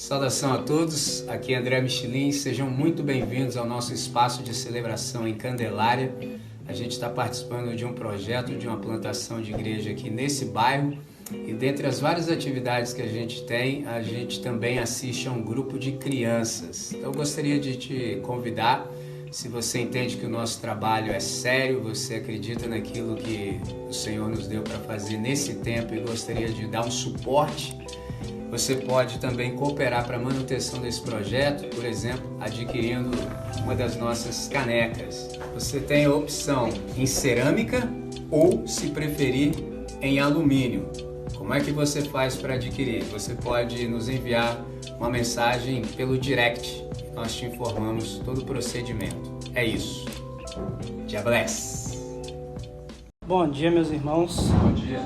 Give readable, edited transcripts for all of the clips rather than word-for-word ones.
Saudação a todos, aqui é André Michelin, sejam muito bem-vindos ao nosso espaço de celebração em Candelária. A gente está participando de um projeto, de uma plantação de igreja aqui nesse bairro e dentre as várias atividades que a gente tem, a gente também assiste a um grupo de crianças. Então eu gostaria de te convidar, se você entende que o nosso trabalho é sério, você acredita naquilo que o Senhor nos deu para fazer nesse tempo e gostaria de dar um suporte, você pode também cooperar para a manutenção desse projeto, por exemplo, adquirindo uma das nossas canecas. Você tem a opção em cerâmica ou, se preferir, em alumínio. Como é que você faz para adquirir? Você pode nos enviar uma mensagem pelo direct. Nós te informamos todo o procedimento. É isso. God bless. Bom dia, meus irmãos. Bom dia.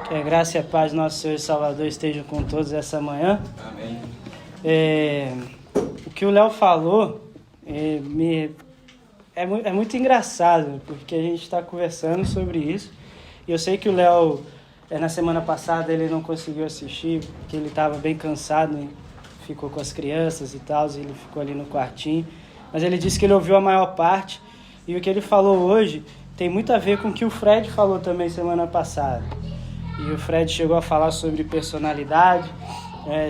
Que a graça e a paz do nosso Senhor e Salvador estejam com todos essa manhã. Amém. O que o Léo falou é muito engraçado, porque a gente está conversando sobre isso. E eu sei que o Léo, na semana passada, ele não conseguiu assistir, porque ele estava bem cansado, né? Ficou com as crianças e tal, e ele ficou ali no quartinho. Mas ele disse que ele ouviu a maior parte. E o que ele falou hoje tem muito a ver com o que o Fred falou também semana passada. E o Fred chegou a falar sobre personalidade,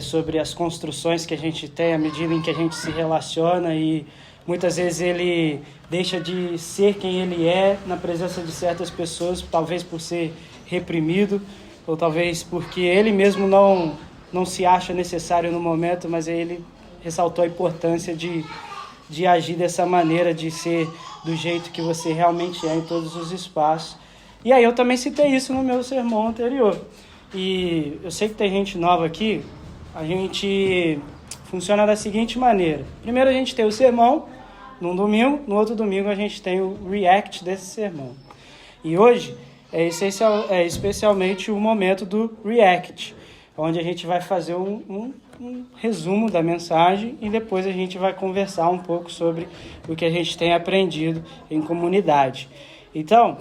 sobre as construções que a gente tem à medida em que a gente se relaciona, e muitas vezes ele deixa de ser quem ele é na presença de certas pessoas, talvez por ser reprimido, ou talvez porque ele mesmo não se acha necessário no momento, mas ele ressaltou a importância de agir dessa maneira, de ser do jeito que você realmente é em todos os espaços. E aí eu também citei isso no meu sermão anterior. E eu sei que tem gente nova aqui, a gente funciona da seguinte maneira. Primeiro a gente tem o sermão num domingo, no outro domingo a gente tem o react desse sermão. E hoje é especialmente o momento do react, onde a gente vai fazer um resumo da mensagem e depois a gente vai conversar um pouco sobre o que a gente tem aprendido em comunidade. Então,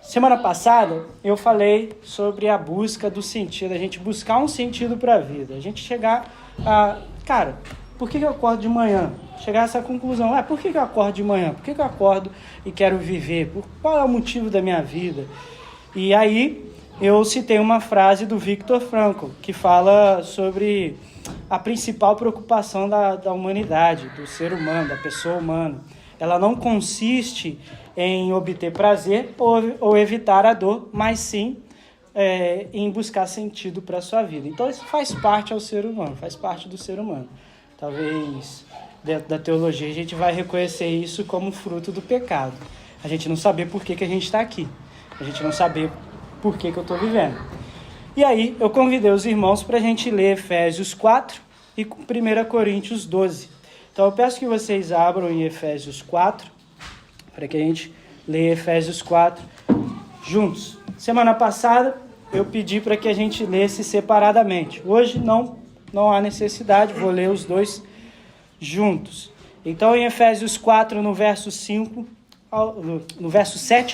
semana passada eu falei sobre a busca do sentido, a gente buscar um sentido para a vida, a gente chegar a, cara, por que eu acordo de manhã? Chegar a essa conclusão, por que eu acordo de manhã? Por que eu acordo e quero viver? Qual é o motivo da minha vida? E aí eu citei uma frase do Viktor Frankl, que fala sobre a principal preocupação da humanidade, do ser humano, da pessoa humana. Ela não consiste em obter prazer ou evitar a dor, mas sim em buscar sentido para a sua vida. Então isso faz parte ao ser humano, faz parte do ser humano. Talvez dentro da teologia a gente vai reconhecer isso como fruto do pecado. A gente não saber por que a gente está aqui. A gente não saber por que eu estou vivendo. E aí eu convidei os irmãos para a gente ler Efésios 4 e 1 Coríntios 12. Então eu peço que vocês abram em Efésios 4, para que a gente leia Efésios 4 juntos. Semana passada eu pedi para que a gente lesse separadamente. Hoje não há necessidade, vou ler os dois juntos. Então em Efésios 4, no verso 7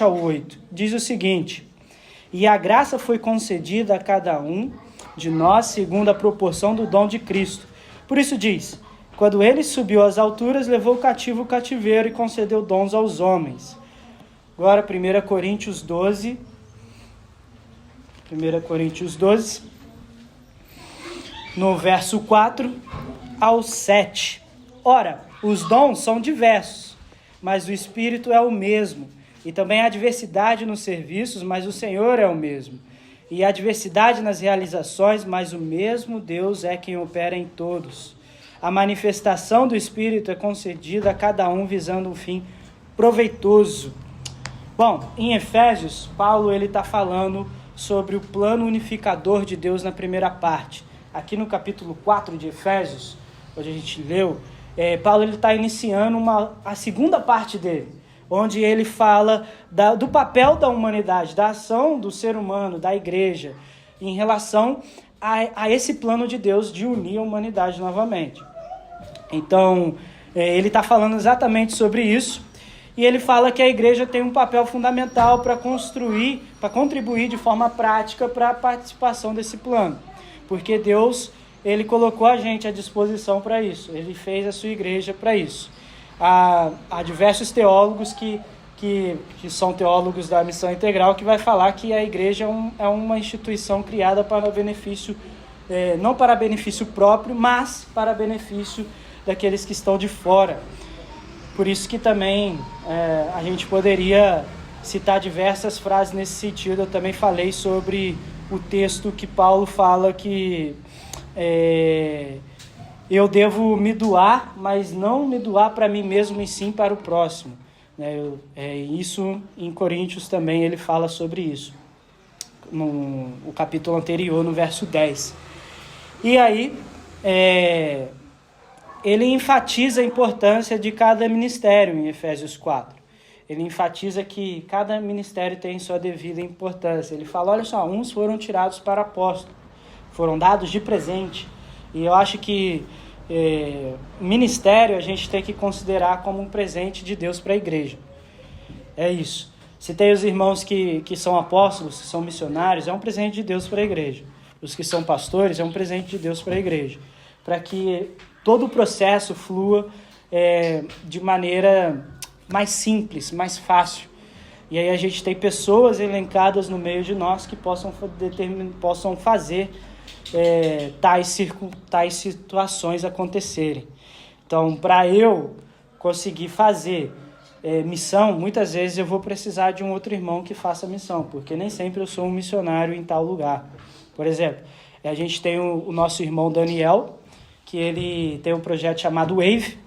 ao 8, diz o seguinte: e a graça foi concedida a cada um de nós segundo a proporção do dom de Cristo. Por isso diz: quando ele subiu às alturas, levou cativo o cativeiro e concedeu dons aos homens. Agora 1 Coríntios 12. 1 Coríntios 12, no verso 4 ao 7. Ora, os dons são diversos, mas o Espírito é o mesmo. E também há diversidade nos serviços, mas o Senhor é o mesmo. E há diversidade nas realizações, mas o mesmo Deus é quem opera em todos. A manifestação do Espírito é concedida a cada um visando um fim proveitoso. Bom, em Efésios, Paulo está falando sobre o plano unificador de Deus na primeira parte. Aqui no capítulo 4 de Efésios, onde a gente leu, Paulo está iniciando a segunda parte dele, onde ele fala do papel da humanidade, da ação do ser humano, da igreja, em relação a esse plano de Deus de unir a humanidade novamente. Então, ele está falando exatamente sobre isso, e ele fala que a igreja tem um papel fundamental para contribuir de forma prática para a participação desse plano, porque Deus ele colocou a gente à disposição para isso. Ele fez a sua igreja para isso. Há diversos teólogos que são teólogos da missão integral que vai falar que a igreja é uma instituição criada para benefício, não para benefício próprio, mas para benefício daqueles que estão de fora. Por isso que também a gente poderia citar diversas frases nesse sentido. Eu também falei sobre o texto que Paulo fala que eu devo me doar, mas não me doar para mim mesmo e sim para o próximo. Isso em Coríntios também ele fala sobre isso, no capítulo anterior, no verso 10. E aí ele enfatiza a importância de cada ministério em Efésios 4. Ele enfatiza que cada ministério tem sua devida importância. Ele fala, olha só, uns foram tirados para apóstolo, foram dados de presente. E eu acho que ministério a gente tem que considerar como um presente de Deus para a igreja. É isso. Se tem os irmãos que são apóstolos, que são missionários, é um presente de Deus para a igreja. Os que são pastores, é um presente de Deus para a igreja. Para que todo o processo flua de maneira mais simples, mais fácil. E aí a gente tem pessoas elencadas no meio de nós que possam fazer tais situações acontecerem. Então, para eu conseguir fazer missão, muitas vezes eu vou precisar de um outro irmão que faça missão, porque nem sempre eu sou um missionário em tal lugar. Por exemplo, a gente tem o nosso irmão Daniel, que ele tem um projeto chamado Wave,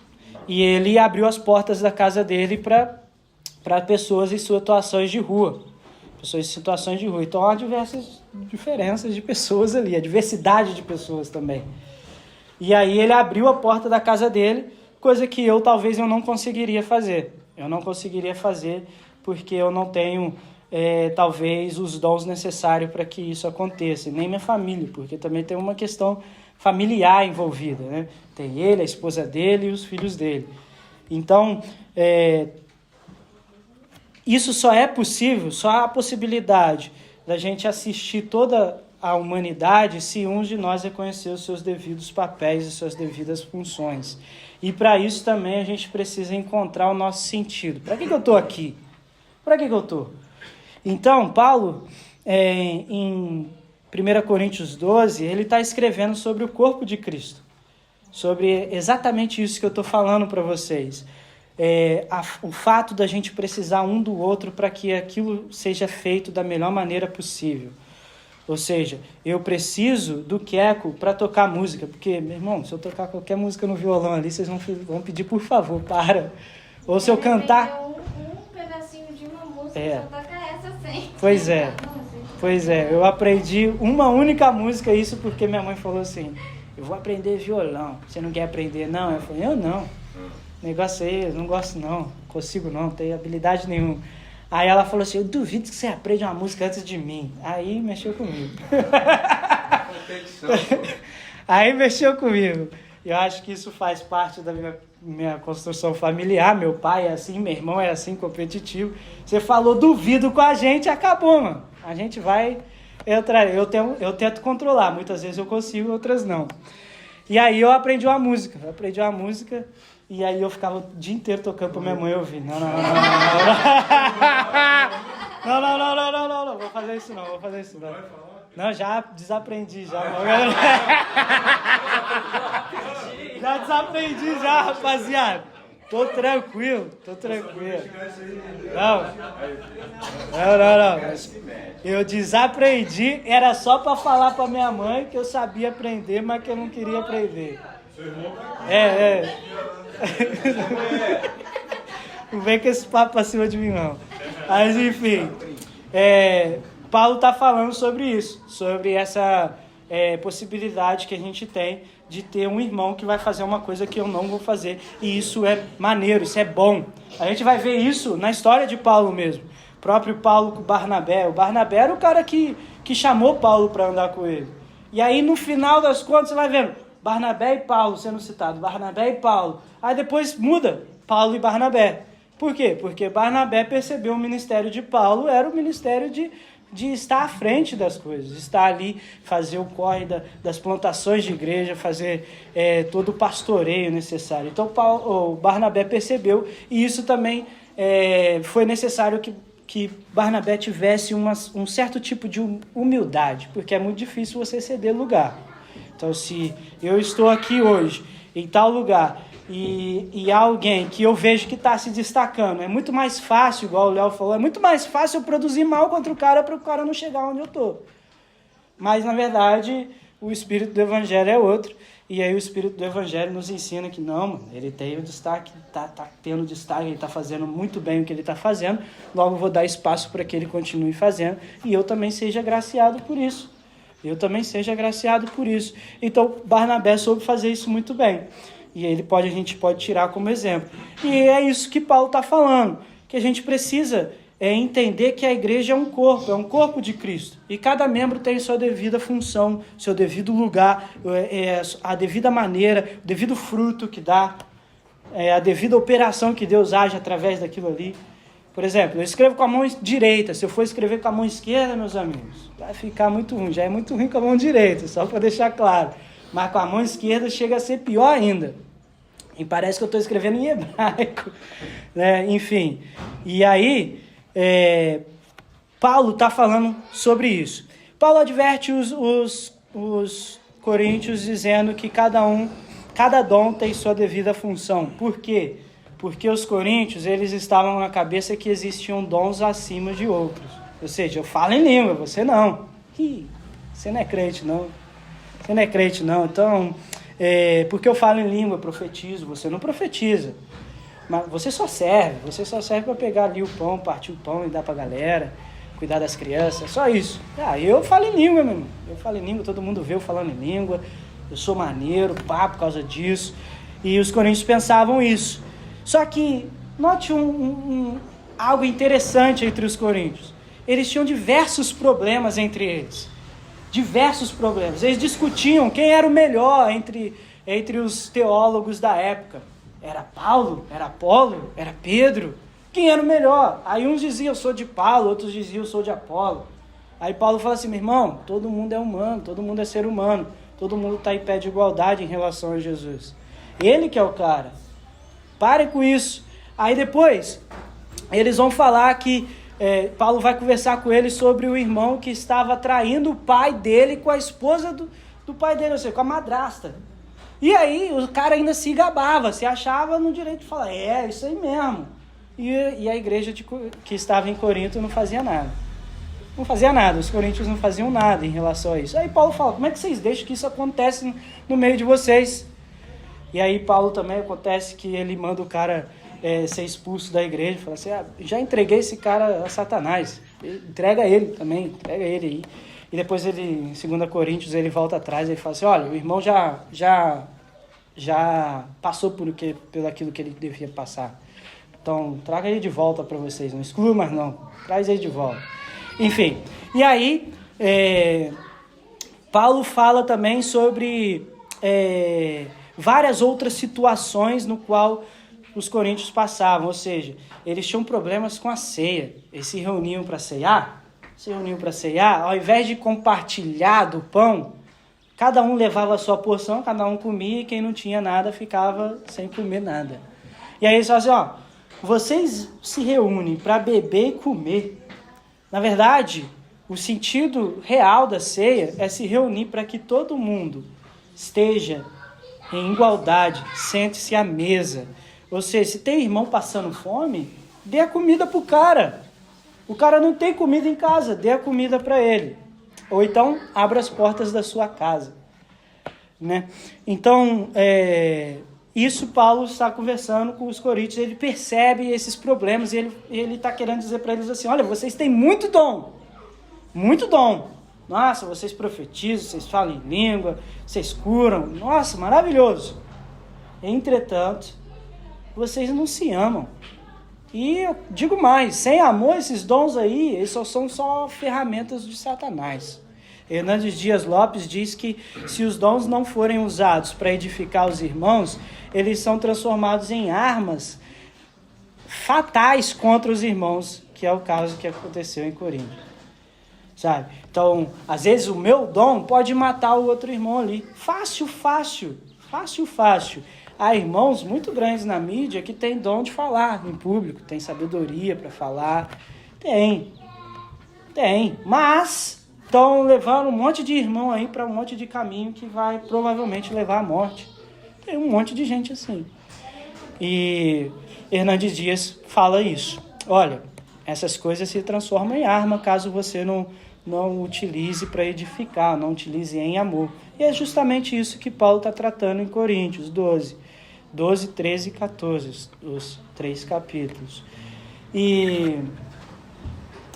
e ele abriu as portas da casa dele para pessoas em situações de rua. Então há diversas diferenças de pessoas ali, a diversidade de pessoas também. E aí ele abriu a porta da casa dele, coisa que talvez eu não conseguiria fazer. Eu não conseguiria fazer porque eu não tenho, talvez, os dons necessários para que isso aconteça. Nem minha família, porque também tem uma questão familiar envolvida, né? Tem ele, a esposa dele e os filhos dele. Então, isso só é possível, só há a possibilidade da gente assistir toda a humanidade se um de nós reconhecer os seus devidos papéis e suas devidas funções. E para isso também a gente precisa encontrar o nosso sentido. Para que eu estou aqui? Para que eu estou? Então, Paulo, em 1 Coríntios 12, ele está escrevendo sobre o corpo de Cristo. Sobre exatamente isso que eu estou falando para vocês. O fato da gente precisar um do outro para que aquilo seja feito da melhor maneira possível. Ou seja, eu preciso do Queco para tocar música, porque, meu irmão, se eu tocar qualquer música no violão ali, vocês vão pedir, por favor, para. Ou se eu cantar... Um pedacinho de uma música, só toca essa sem. Pois é, eu aprendi uma única música, isso porque minha mãe falou assim, eu vou aprender violão, você não quer aprender não? Eu falei, eu não, negócio aí, eu não gosto não consigo não tenho habilidade nenhuma. Aí ela falou assim, eu duvido que você aprenda uma música antes de mim. Aí mexeu comigo. Aí mexeu comigo. Eu acho que isso faz parte da minha construção familiar. Meu pai é assim, meu irmão é assim, competitivo. Você falou duvido com a gente, acabou, mano. A gente vai entrar. Eu tento controlar. Muitas vezes eu consigo, outras não. E aí eu aprendi uma música. E aí eu ficava o dia inteiro tocando pra minha mãe ouvir. Não. Não vou fazer isso não. Não, já desaprendi já. Já desaprendi já, rapaziada. Tô tranquilo. Não. Eu desaprendi, era só pra falar pra minha mãe que eu sabia aprender, mas que eu não queria aprender. Não vem com esse papo pra cima de mim, não. Mas, enfim, Paulo está falando sobre isso, sobre essa possibilidade que a gente tem de ter um irmão que vai fazer uma coisa que eu não vou fazer. E isso é maneiro, isso é bom. A gente vai ver isso na história de Paulo mesmo. O próprio Paulo com o Barnabé. O Barnabé era o cara que chamou Paulo para andar com ele. E aí, no final das contas, você vai vendo Barnabé e Paulo sendo citado, Barnabé e Paulo. Aí depois muda, Paulo e Barnabé. Por quê? Porque Barnabé percebeu o ministério de Paulo era o ministério de estar à frente das coisas, estar ali, fazer o corre das plantações de igreja, fazer todo o pastoreio necessário. Então o Barnabé percebeu, e isso também foi necessário que Barnabé tivesse um certo tipo de humildade, porque é muito difícil você ceder lugar. Então, se eu estou aqui hoje, em tal lugar, e há alguém que eu vejo que está se destacando, é muito mais fácil, igual o Léo falou, é muito mais fácil eu produzir mal contra o cara para o cara não chegar onde eu estou. Mas, na verdade, o espírito do evangelho é outro. E aí o espírito do evangelho nos ensina que não, mano, ele tem o destaque, tá tendo destaque, ele está fazendo muito bem o que ele está fazendo, logo vou dar espaço para que ele continue fazendo, e eu também seja agraciado por isso. Então, Barnabé soube fazer isso muito bem. E a gente pode tirar como exemplo. E é isso que Paulo está falando, que a gente precisa entender que a igreja é um corpo de Cristo. E cada membro tem sua devida função, seu devido lugar, a devida maneira, o devido fruto que dá, a devida operação que Deus age através daquilo ali. Por exemplo, eu escrevo com a mão direita. Se eu for escrever com a mão esquerda, meus amigos, vai ficar muito ruim. Já é muito ruim com a mão direita, só para deixar claro. Mas com a mão esquerda chega a ser pior ainda. E parece que eu estou escrevendo em hebraico, né? Enfim. E aí, Paulo está falando sobre isso. Paulo adverte os coríntios dizendo que cada dom tem sua devida função. Por quê? Porque os coríntios, eles estavam na cabeça que existiam dons acima de outros. Ou seja, eu falo em língua, você não. Você não é crente, não. Então, porque eu falo em língua, eu profetizo, você não profetiza. Mas você só serve para pegar ali o pão, partir o pão e dar para a galera, cuidar das crianças, só isso. Eu falo em língua, meu irmão. Eu falo em língua, todo mundo vê eu falando em língua, eu sou maneiro, pá, por causa disso. E os coríntios pensavam isso. Só que, note algo interessante entre os coríntios. Eles tinham diversos problemas entre eles. Eles discutiam quem era o melhor entre os teólogos da época. Era Paulo? Era Apolo? Era Pedro? Quem era o melhor? Aí uns diziam, eu sou de Paulo, outros diziam, eu sou de Apolo. Aí Paulo fala assim, meu irmão, todo mundo é humano, todo mundo é ser humano, todo mundo está em pé de igualdade em relação a Jesus. Ele que é o cara. Pare com isso. Aí depois, eles vão falar que Paulo vai conversar com eles sobre o irmão que estava traindo o pai dele com a esposa do pai dele, ou seja, com a madrasta. E aí o cara ainda se gabava, se achava no direito de falar, isso aí mesmo. E a igreja que estava em Corinto não fazia nada. Os coríntios não faziam nada em relação a isso. Aí Paulo fala, como é que vocês deixam que isso acontece no meio de vocês? E aí Paulo também acontece que ele manda o cara ser expulso da igreja, fala assim, já entreguei esse cara a Satanás, entrega ele aí. E depois ele, em 2 Coríntios, ele volta atrás e fala assim, olha, o irmão já passou pelo aquilo que ele devia passar. Então, traga ele de volta para vocês, não exclua mais não, traz ele de volta. Enfim, e aí, Paulo fala também sobre várias outras situações no qual os coríntios passavam, ou seja, eles tinham problemas com a ceia. Eles se reuniam para ceiar, ao invés de compartilhar do pão, cada um levava a sua porção, cada um comia, e quem não tinha nada ficava sem comer nada. E aí eles falam assim, vocês se reúnem para beber e comer. Na verdade, o sentido real da ceia é se reunir para que todo mundo esteja em igualdade, sente-se à mesa. Ou seja, se tem irmão passando fome, dê a comida pro cara. O cara não tem comida em casa, dê a comida para ele. Ou então, abra as portas da sua casa. Né? Então, isso Paulo está conversando com os coríntios, ele percebe esses problemas e ele está querendo dizer para eles assim, olha, vocês têm muito dom. Nossa, vocês profetizam, vocês falam em língua, vocês curam. Nossa, maravilhoso. Entretanto, vocês não se amam. E eu digo mais, sem amor, esses dons aí, eles são só ferramentas de Satanás. Hernandes Dias Lopes diz que se os dons não forem usados para edificar os irmãos, eles são transformados em armas fatais contra os irmãos, que é o caso que aconteceu em Corinto. sabe? Então, às vezes o meu dom pode matar o outro irmão ali. Fácil. Há irmãos muito grandes na mídia que têm dom de falar em público, tem sabedoria para falar. Tem. Mas estão levando um monte de irmão aí para um monte de caminho que vai provavelmente levar à morte. Tem um monte de gente assim. E Hernandes Dias fala isso. Olha, essas coisas se transformam em arma caso você não utilize para edificar, não utilize em amor. E é justamente isso que Paulo está tratando em Coríntios 12, 13 e 14, os 3 capítulos. E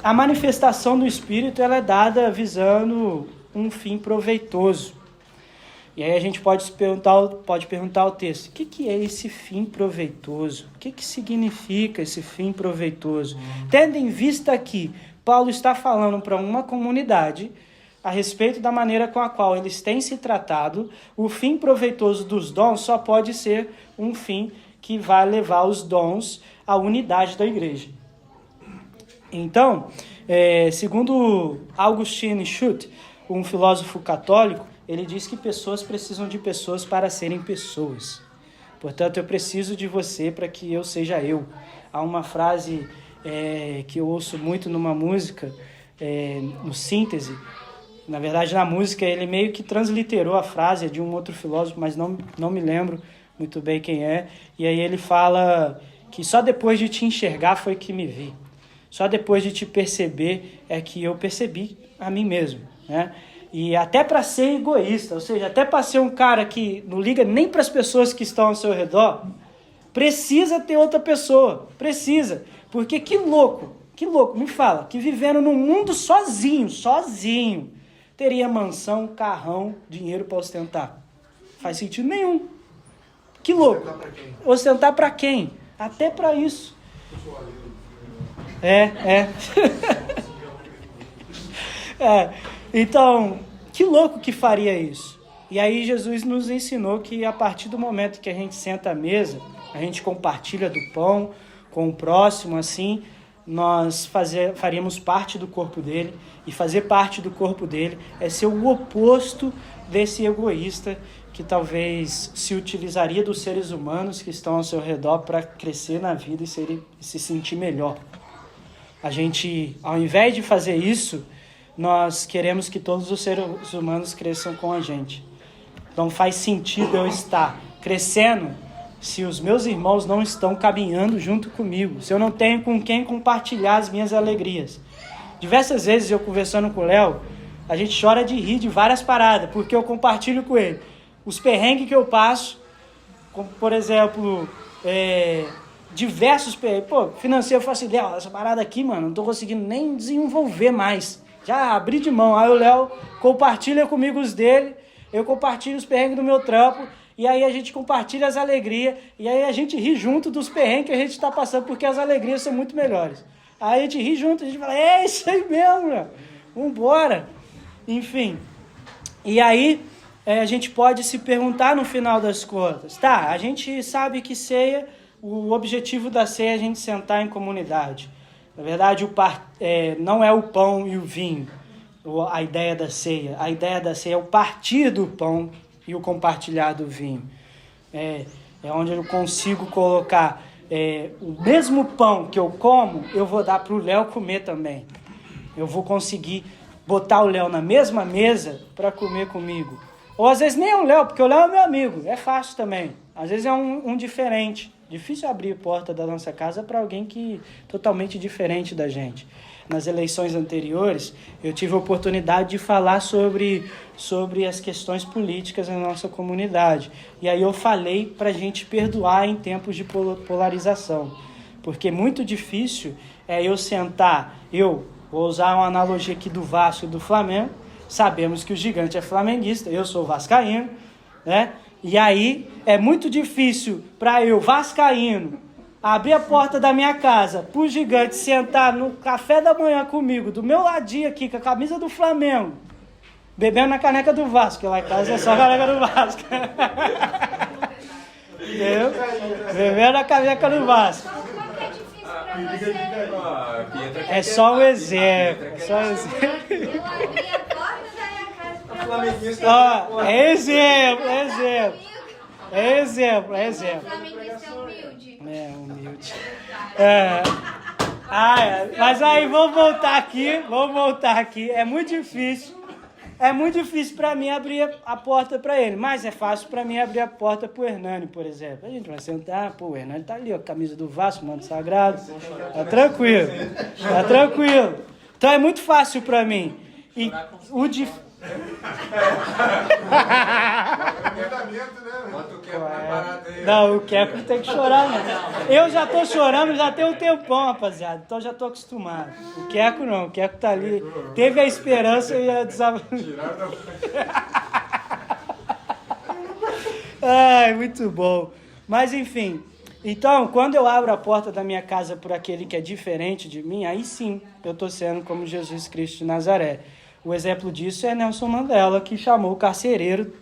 a manifestação do Espírito ela é dada visando um fim proveitoso. E aí a gente pode perguntar ao texto, o que é esse fim proveitoso? O que significa esse fim proveitoso? Tendo em vista que Paulo está falando para uma comunidade a respeito da maneira com a qual eles têm se tratado, o fim proveitoso dos dons só pode ser um fim que vai levar os dons à unidade da igreja. Então, segundo Augustin Schutt, um filósofo católico, ele diz que pessoas precisam de pessoas para serem pessoas. Portanto, eu preciso de você para que eu seja eu. Há uma frase que eu ouço muito numa música, no Síntese. Na verdade, na música, ele meio que transliterou a frase de um outro filósofo, mas não me lembro muito bem quem é. E aí ele fala que só depois de te enxergar foi que me vi. Só depois de te perceber é que eu percebi a mim mesmo, né? E até para ser egoísta, ou seja, até para ser um cara que não liga nem para as pessoas que estão ao seu redor, precisa ter outra pessoa, precisa. Porque que louco, me fala, que vivendo num mundo sozinho, teria mansão, carrão, dinheiro para ostentar. Faz sentido nenhum. Que louco. Ostentar para quem? Até para isso. Então, que louco que faria isso? E aí Jesus nos ensinou que a partir do momento que a gente senta à mesa, a gente compartilha do pão com o próximo, assim, nós faríamos parte do corpo dele. E fazer parte do corpo dele é ser o oposto desse egoísta que talvez se utilizaria dos seres humanos que estão ao seu redor para crescer na vida e se sentir melhor. A gente, ao invés de fazer isso, nós queremos que todos os seres humanos cresçam com a gente. Não faz sentido eu estar crescendo se os meus irmãos não estão caminhando junto comigo, se eu não tenho com quem compartilhar as minhas alegrias. Diversas vezes eu conversando com o Léo, a gente chora de rir de várias paradas, porque eu compartilho com ele os perrengues que eu passo, como por exemplo, diversos perrengues. Financeiro, eu falo assim, Léo, essa parada aqui, mano, não tô conseguindo nem desenvolver mais. Já abri de mão. Aí o Léo compartilha comigo os dele, eu compartilho os perrengues do meu trampo, e aí a gente compartilha as alegrias, e aí a gente ri junto dos perrengues que a gente está passando, porque as alegrias são muito melhores. Aí a gente ri junto, a gente fala, é isso aí mesmo, meu. Vambora. Enfim. E aí a gente pode se perguntar no final das contas, tá, a gente sabe que ceia, o objetivo da ceia é a gente sentar em comunidade. Na verdade, não é o pão e o vinho, a ideia da ceia. A ideia da ceia é o partir do pão e o compartilhar do vinho. É onde eu consigo colocar o mesmo pão que eu como, eu vou dar para o Léo comer também. Eu vou conseguir botar o Léo na mesma mesa para comer comigo. Ou às vezes nem é o Léo, porque o Léo é meu amigo, é fácil também. Às vezes é um diferente. Difícil abrir a porta da nossa casa para alguém que totalmente diferente da gente. Nas eleições anteriores, eu tive a oportunidade de falar sobre as questões políticas na nossa comunidade. E aí eu falei para a gente perdoar em tempos de polarização. Porque é muito difícil eu sentar, eu vou usar uma analogia aqui do Vasco e do Flamengo, sabemos que o gigante é flamenguista, eu sou vascaíno, né? E aí é muito difícil para eu, vascaíno, abrir a porta da minha casa pro gigante sentar no café da manhã comigo, do meu ladinho aqui, com a camisa do Flamengo, bebendo na caneca do Vasco, que lá em casa é só a caneca do Vasco. Entendeu? Bebendo na caneca do Vasco. Qual que é difícil pra você? É só um exemplo. flamenguista. Ó, exemplo. Flamenguista é humilde. Humilde. Mas aí, vamos voltar aqui. É muito difícil para mim abrir a porta para ele, mas é fácil para mim abrir a porta pro Hernani, por exemplo. A gente vai sentar, o Hernani tá ali, ó, camisa do Vasco, manto sagrado. Tá tranquilo. Então é muito fácil para mim. E o Não, o Keco tem que chorar, né? Eu já tô chorando, já tem um tempão, rapaziada. Então já tô acostumado. O Keco não, o Keco tá ali. Teve a esperança e a Ai, muito bom. Mas enfim, então quando eu abro a porta da minha casa por aquele que é diferente de mim, aí sim eu tô sendo como Jesus Cristo de Nazaré. O exemplo disso é Nelson Mandela, que chamou o carcereiro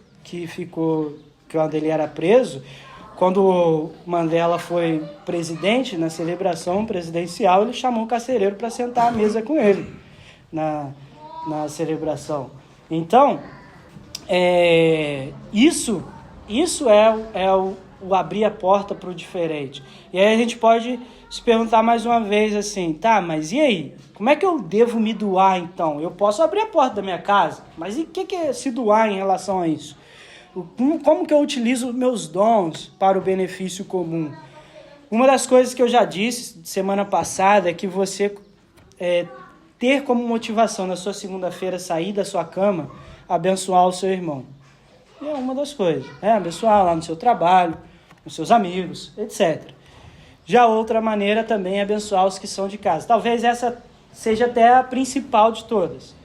quando ele era preso. Quando o Mandela foi presidente, na celebração presidencial, ele chamou o carcereiro para sentar à mesa com ele na celebração. Então, isso é o abrir a porta para o diferente. E aí a gente pode se perguntar mais uma vez assim, tá, mas e aí? Como é que eu devo me doar então? Eu posso abrir a porta da minha casa, mas e o que é se doar em relação a isso? Como que eu utilizo meus dons para o benefício comum? Uma das coisas que eu já disse semana passada é que você ter como motivação na sua segunda-feira sair da sua cama, abençoar o seu irmão. E é uma das coisas. Abençoar lá no seu trabalho, com seus amigos, etc. Já outra maneira também é abençoar os que são de casa. Talvez essa seja até a principal de todas.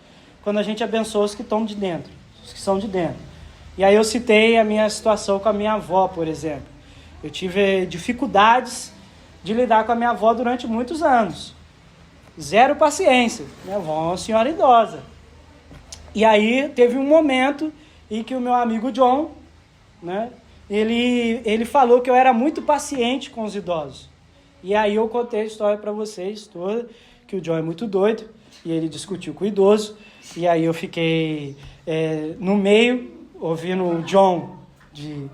Quando a gente abençoa os que estão de dentro, os que são de dentro. E aí eu citei a minha situação com a minha avó, por exemplo. Eu tive dificuldades de lidar com a minha avó durante muitos anos. Zero paciência. Minha avó é uma senhora idosa. E aí teve um momento em que o meu amigo John, né, ele falou que eu era muito paciente com os idosos. E aí eu contei a história para vocês toda, que o John é muito doido, e ele discutiu com o idoso, e aí eu fiquei no meio, ouvindo o John de,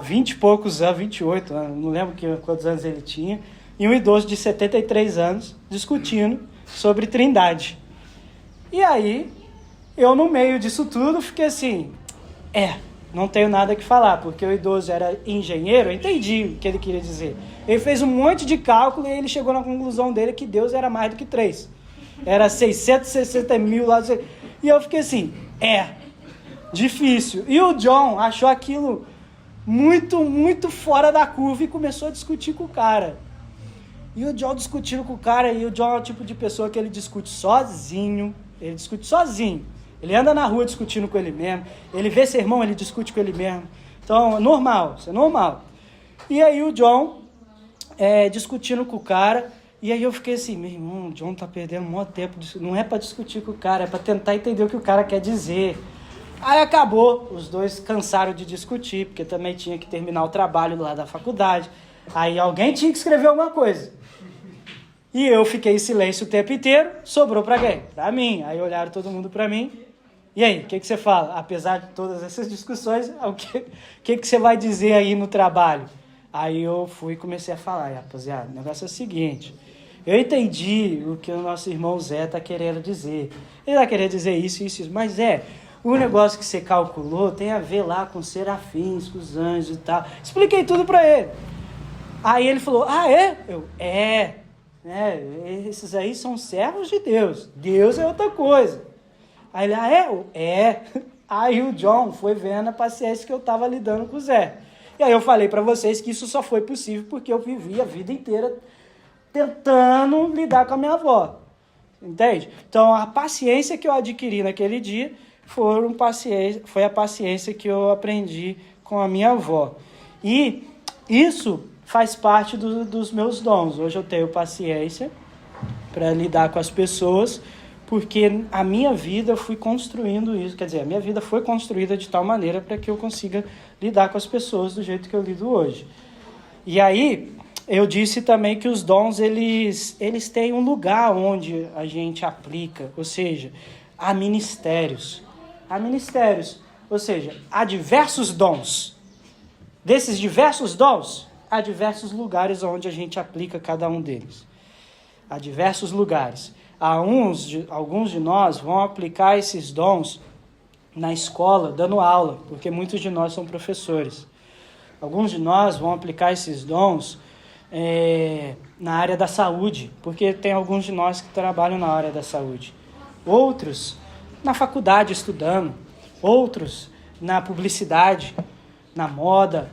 20 e poucos anos, 28 anos, não lembro quantos anos ele tinha, e um idoso de 73 anos discutindo sobre Trindade. E aí, eu no meio disso tudo fiquei assim, não tenho nada que falar, porque o idoso era engenheiro, eu entendi o que ele queria dizer. Ele fez um monte de cálculo e ele chegou na conclusão dele que Deus era mais do que 3. Era 660 mil lá. E eu fiquei assim, difícil. E o John achou aquilo muito, muito fora da curva e começou a discutir com o cara. E o John discutindo com o cara, e o John é o tipo de pessoa que ele discute sozinho. Ele anda na rua discutindo com ele mesmo. Ele vê sermão, ele discute com ele mesmo. Então, isso é normal. E aí o John, discutindo com o cara, e aí eu fiquei assim, meu irmão, o John tá perdendo um monte de tempo. Não é para discutir com o cara, é para tentar entender o que o cara quer dizer. Aí acabou, os dois cansaram de discutir, porque também tinha que terminar o trabalho lá da faculdade. Aí alguém tinha que escrever alguma coisa. E eu fiquei em silêncio o tempo inteiro, sobrou para quem? Para mim. Aí olharam todo mundo para mim. E aí, o que você fala? Apesar de todas essas discussões, o que você vai dizer aí no trabalho? Aí eu fui e comecei a falar, rapaziada, o negócio é o seguinte, eu entendi o que o nosso irmão Zé está querendo dizer. Ele vai querer dizer isso, mas o negócio que você calculou tem a ver lá com os serafins, com os anjos e tal. Expliquei tudo para ele. Aí ele falou, esses aí são servos de Deus. Deus é outra coisa. Aí ele, Aí o John foi vendo a paciência que eu estava lidando com o Zé. E aí eu falei para vocês que isso só foi possível porque eu vivi a vida inteira tentando lidar com a minha avó. Entende? Então a paciência que eu adquiri naquele dia foi a paciência que eu aprendi com a minha avó. E isso faz parte dos meus dons. Hoje eu tenho paciência para lidar com as pessoas, porque a minha vida eu fui construindo isso. Quer dizer, a minha vida foi construída de tal maneira para que eu consiga lidar com as pessoas do jeito que eu lido hoje. E aí, eu disse também que os dons, eles têm um lugar onde a gente aplica, ou seja, há ministérios. há ministérios. Ou seja, há diversos dons. Desses diversos dons, há diversos lugares onde a gente aplica cada um deles. Há diversos lugares. Alguns de nós vão aplicar esses dons na escola, dando aula, porque muitos de nós são professores. Alguns de nós vão aplicar esses dons na área da saúde, porque tem alguns de nós que trabalham na área da saúde. Outros na faculdade estudando, outros na publicidade, na moda,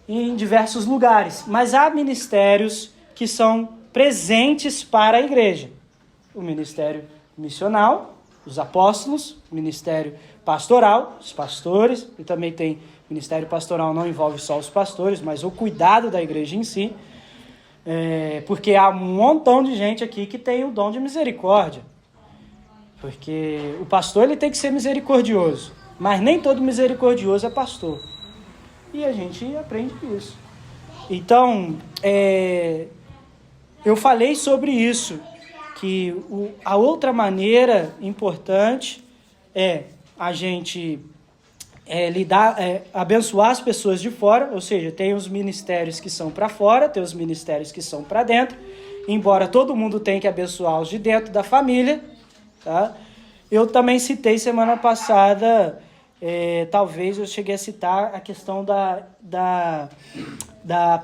em diversos lugares. Mas há ministérios que são presentes para a igreja. O ministério missional, os apóstolos, o ministério pastoral, os pastores, e também tem ministério pastoral, não envolve só os pastores, mas o cuidado da igreja em si, porque há um montão de gente aqui que tem o dom de misericórdia, porque o pastor ele tem que ser misericordioso, mas nem todo misericordioso é pastor, e a gente aprende isso. Então, eu falei sobre isso, que a outra maneira importante é a gente abençoar as pessoas de fora, ou seja, tem os ministérios que são para fora, tem os ministérios que são para dentro, embora todo mundo tenha que abençoar os de dentro da família, tá? Eu também citei semana passada, talvez eu cheguei a citar a questão da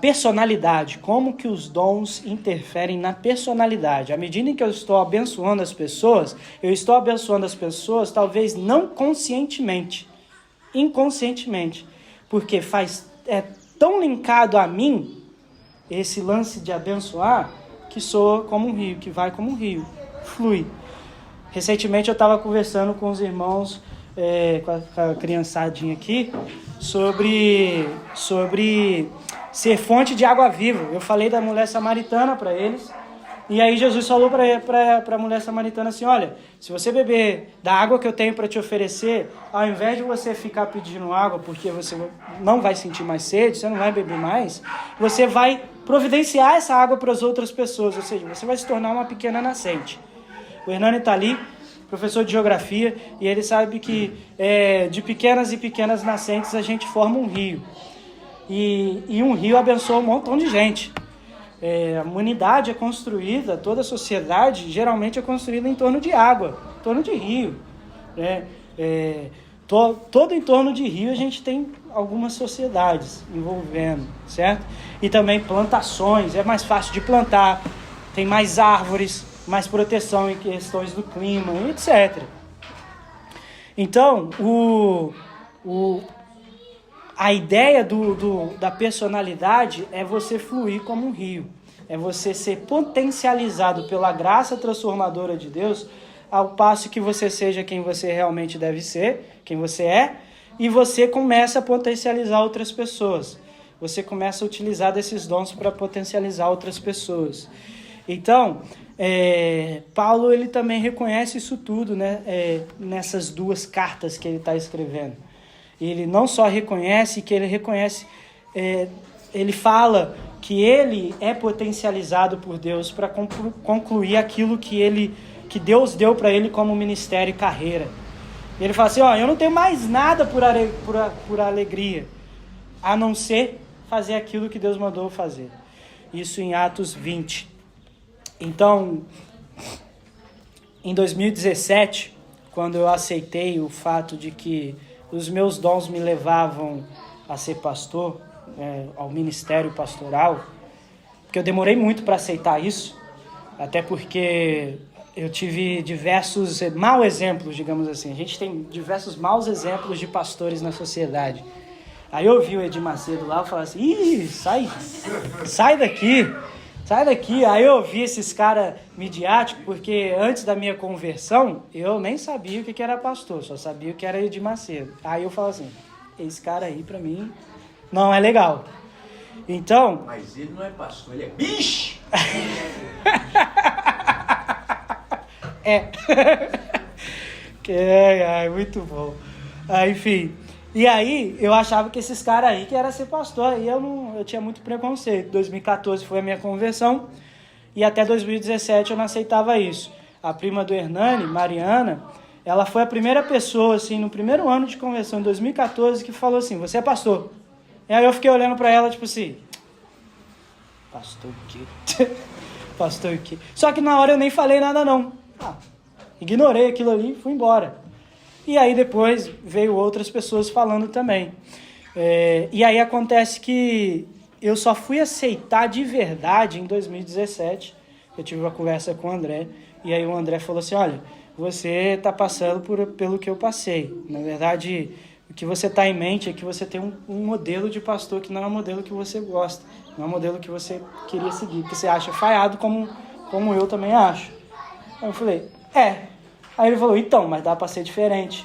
personalidade, como que os dons interferem na personalidade. À medida em que eu estou abençoando as pessoas, talvez não conscientemente, inconscientemente, porque é tão linkado a mim, esse lance de abençoar, que soa como um rio, que vai como um rio, flui. Recentemente eu estava conversando com os irmãos, com a criançadinha aqui, sobre ser fonte de água viva. Eu falei da mulher samaritana para eles, e aí Jesus falou para a mulher samaritana assim, olha, se você beber da água que eu tenho para te oferecer, ao invés de você ficar pedindo água porque você não vai sentir mais sede, você não vai beber mais, você vai providenciar essa água para as outras pessoas, ou seja, você vai se tornar uma pequena nascente. O Hernani está ali, professor de geografia, e ele sabe que de pequenas e pequenas nascentes a gente forma um rio. E um rio abençoa um montão de gente. A humanidade é construída, toda a sociedade geralmente é construída em torno de água, em torno de rio. Todo em torno de rio a gente tem algumas sociedades envolvendo, certo? E também plantações, é mais fácil de plantar, tem mais árvores, mais proteção em questões do clima, etc. Então, a ideia da personalidade é você fluir como um rio. É você ser potencializado pela graça transformadora de Deus, ao passo que você seja quem você realmente deve ser, quem você é, e você começa a potencializar outras pessoas. Você começa a utilizar desses dons para potencializar outras pessoas. Então, Paulo ele também reconhece isso tudo, né? Nessas duas cartas que ele está escrevendo. Ele não só reconhece, ele fala que ele é potencializado por Deus para concluir aquilo que Deus deu para ele como ministério e carreira. Ele fala assim, eu não tenho mais nada por alegria, a não ser fazer aquilo que Deus mandou eu fazer. Isso em Atos 20. Então, em 2017, quando eu aceitei o fato de que os meus dons me levavam a ser pastor, ao ministério pastoral, porque eu demorei muito para aceitar isso, até porque eu tive diversos maus exemplos, digamos assim. A gente tem diversos maus exemplos de pastores na sociedade. Aí eu vi o Edir Macedo lá e falei assim, sai daqui. Aí eu ouvi esses caras midiáticos, porque antes da minha conversão, eu nem sabia o que era pastor, só sabia o que era Edir Macedo. Aí eu falo assim, esse cara aí pra mim não é legal. Então... Mas ele não é pastor, ele é bicho! Muito bom. Enfim... E aí, eu achava que esses caras aí que era ser pastor, aí eu tinha muito preconceito. 2014 foi a minha conversão, e até 2017 eu não aceitava isso. A prima do Hernani, Mariana, ela foi a primeira pessoa, assim, no primeiro ano de conversão, em 2014, que falou assim, você é pastor. E aí eu fiquei olhando para ela, tipo assim, pastor o quê? Pastor o quê? Só que na hora eu nem falei nada não. Ignorei aquilo ali e fui embora. E aí depois veio outras pessoas falando também. E aí acontece que eu só fui aceitar de verdade em 2017. Eu tive uma conversa com o André. E aí o André falou assim, olha, você está passando pelo que eu passei. Na verdade, o que você está em mente é que você tem um modelo de pastor que não é um modelo que você gosta. Não é um modelo que você queria seguir, que você acha falhado como eu também acho. Aí eu falei, Aí ele falou, então, mas dá para ser diferente.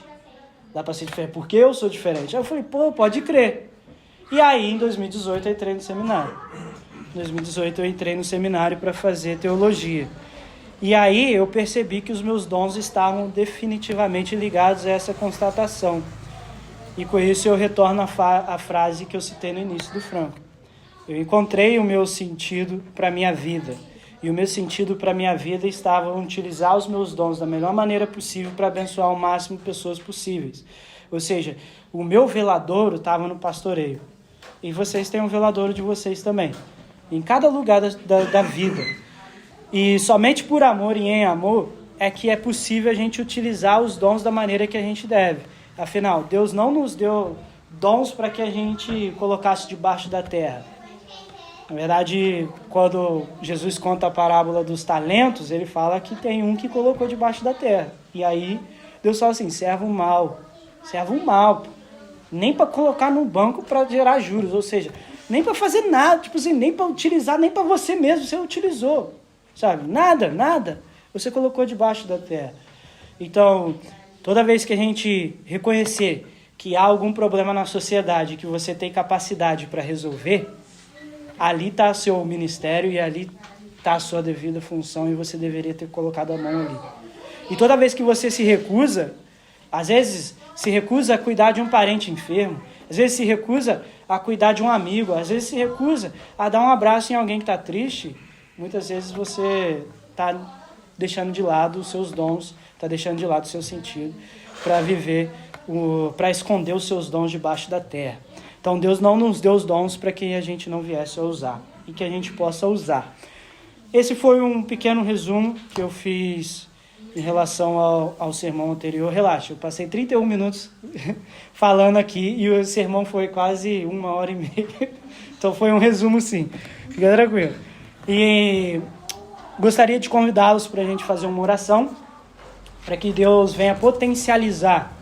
Dá para ser diferente porque eu sou diferente. Aí eu falei, pode crer. E aí, em 2018, eu entrei no seminário. Em 2018, eu entrei no seminário para fazer teologia. E aí, eu percebi que os meus dons estavam definitivamente ligados a essa constatação. E com isso, eu retorno à frase que eu citei no início do Franco. Eu encontrei o meu sentido para a minha vida. E o meu sentido para a minha vida estava em utilizar os meus dons da melhor maneira possível para abençoar o máximo de pessoas possíveis. Ou seja, o meu veladouro estava no pastoreio. E vocês têm um veladouro de vocês também. Em cada lugar da vida. E somente por amor e em amor é que é possível a gente utilizar os dons da maneira que a gente deve. Afinal, Deus não nos deu dons para que a gente colocasse debaixo da terra. Na verdade, quando Jesus conta a parábola dos talentos, ele fala que tem um que colocou debaixo da terra. E aí, Deus fala assim, servo mal. Nem para colocar no banco para gerar juros, ou seja, nem para fazer nada, tipo assim, nem para utilizar, nem para você mesmo, você utilizou, sabe? Nada, você colocou debaixo da terra. Então, toda vez que a gente reconhecer que há algum problema na sociedade que você tem capacidade para resolver, ali está o seu ministério e ali está a sua devida função e você deveria ter colocado a mão ali. E toda vez que você se recusa, às vezes se recusa a cuidar de um parente enfermo, às vezes se recusa a cuidar de um amigo, às vezes se recusa a dar um abraço em alguém que está triste, muitas vezes você está deixando de lado os seus dons, está deixando de lado o seu sentido para viver, para esconder os seus dons debaixo da terra. Então Deus não nos deu os dons para que a gente não viesse a usar e que a gente possa usar. Esse foi um pequeno resumo que eu fiz em relação ao sermão anterior. Relaxa, eu passei 31 minutos falando aqui e o sermão foi quase 1h30. Então foi um resumo sim. Fica tranquilo. E gostaria de convidá-los para a gente fazer uma oração para que Deus venha potencializar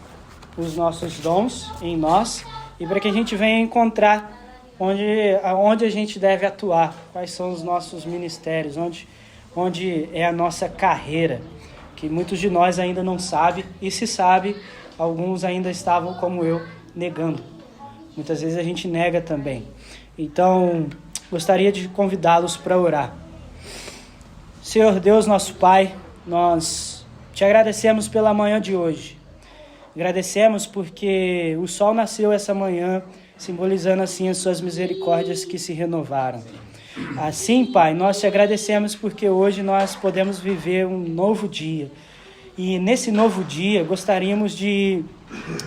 os nossos dons em nós e para que a gente venha encontrar onde a gente deve atuar, quais são os nossos ministérios, onde é a nossa carreira, que muitos de nós ainda não sabem, e se sabe, alguns ainda estavam como eu, negando. Muitas vezes a gente nega também. Então, gostaria de convidá-los para orar. Senhor Deus, nosso Pai, nós te agradecemos pela manhã de hoje. Agradecemos porque o sol nasceu essa manhã, simbolizando assim as suas misericórdias que se renovaram. Assim, Pai, nós te agradecemos porque hoje nós podemos viver um novo dia. E nesse novo dia gostaríamos de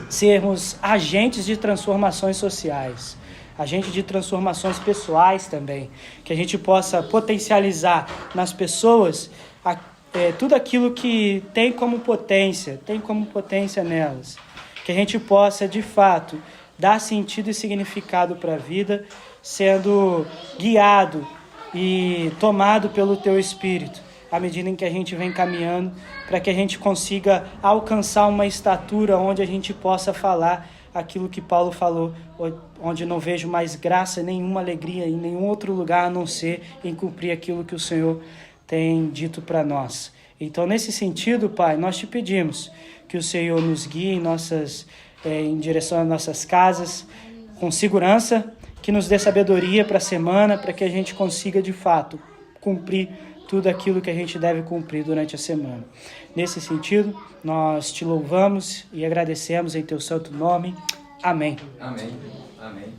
sermos agentes de transformações sociais, agentes de transformações pessoais também, que a gente possa potencializar nas pessoas tudo aquilo que tem como potência nelas. Que a gente possa, de fato, dar sentido e significado para a vida, sendo guiado e tomado pelo Teu Espírito, à medida em que a gente vem caminhando, para que a gente consiga alcançar uma estatura onde a gente possa falar aquilo que Paulo falou, onde não vejo mais graça, nenhuma alegria em nenhum outro lugar a não ser em cumprir aquilo que o Senhor tem dito para nós. Então, nesse sentido, Pai, nós te pedimos que o Senhor nos guie em direção às nossas casas, com segurança, que nos dê sabedoria para a semana, para que a gente consiga, de fato, cumprir tudo aquilo que a gente deve cumprir durante a semana. Nesse sentido, nós te louvamos e agradecemos em Teu santo nome. Amém. Amém. Amém.